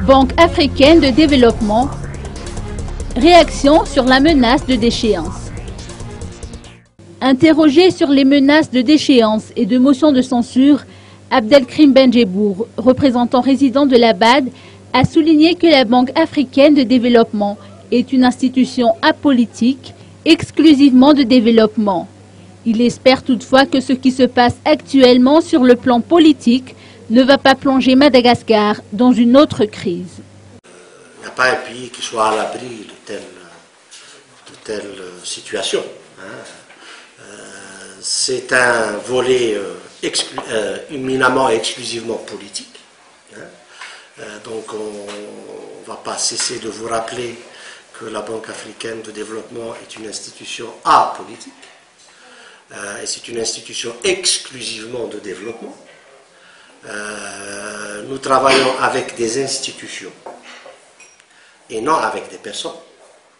Banque africaine de développement, réaction sur la menace de déchéance. Interrogé sur les menaces de déchéance et de motion de censure, Abdelkrim Benjebour, représentant résident de la BAD, a souligné que la Banque africaine de développement est une institution apolitique, exclusivement de développement. Il espère toutefois que ce qui se passe actuellement sur le plan politique ne va pas plonger Madagascar dans une autre crise. Il n'y a pas un pays qui soit à l'abri de telle situation. C'est un volet éminemment et exclusivement politique. Donc on ne va pas cesser de vous rappeler que la Banque africaine de développement est une institution apolitique. Et c'est une institution exclusivement de développement. Nous travaillons avec des institutions et non avec des personnes.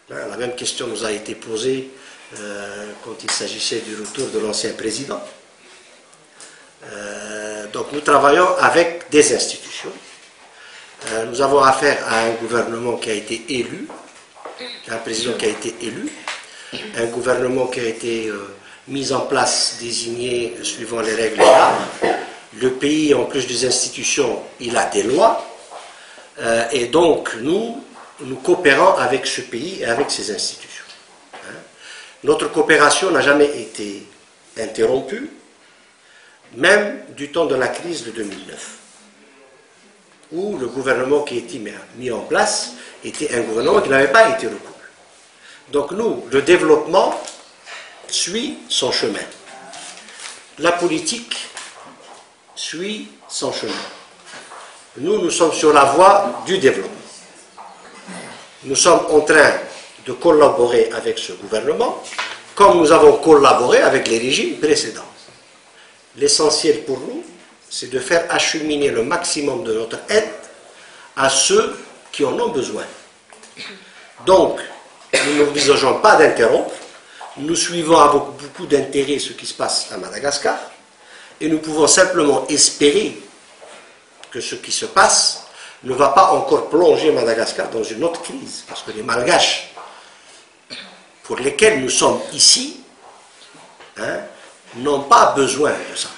La même question nous a été posée quand il s'agissait du retour de l'ancien président. Donc nous travaillons avec des institutions. Nous avons affaire à un gouvernement qui a été élu, un président qui a été élu, un gouvernement qui a été mis en place, désigné suivant les règles légales. Le pays, en plus des institutions, il a des lois. Et donc, nous coopérons avec ce pays et avec ses institutions. Notre coopération n'a jamais été interrompue, même du temps de la crise de 2009, où le gouvernement qui a été mis en place était un gouvernement qui n'avait pas été reconnu. Donc nous, le développement suit son chemin. La politique suit son chemin. Nous sommes sur la voie du développement. Nous sommes en train de collaborer avec ce gouvernement, comme nous avons collaboré avec les régimes précédents. L'essentiel pour nous, c'est de faire acheminer le maximum de notre aide à ceux qui en ont besoin. Donc, nous n'envisageons pas d'interrompre. Nous suivons avec beaucoup d'intérêt ce qui se passe à Madagascar et nous pouvons simplement espérer que ce qui se passe ne va pas encore plonger Madagascar dans une autre crise, parce que les Malgaches pour lesquels nous sommes ici n'ont pas besoin de ça.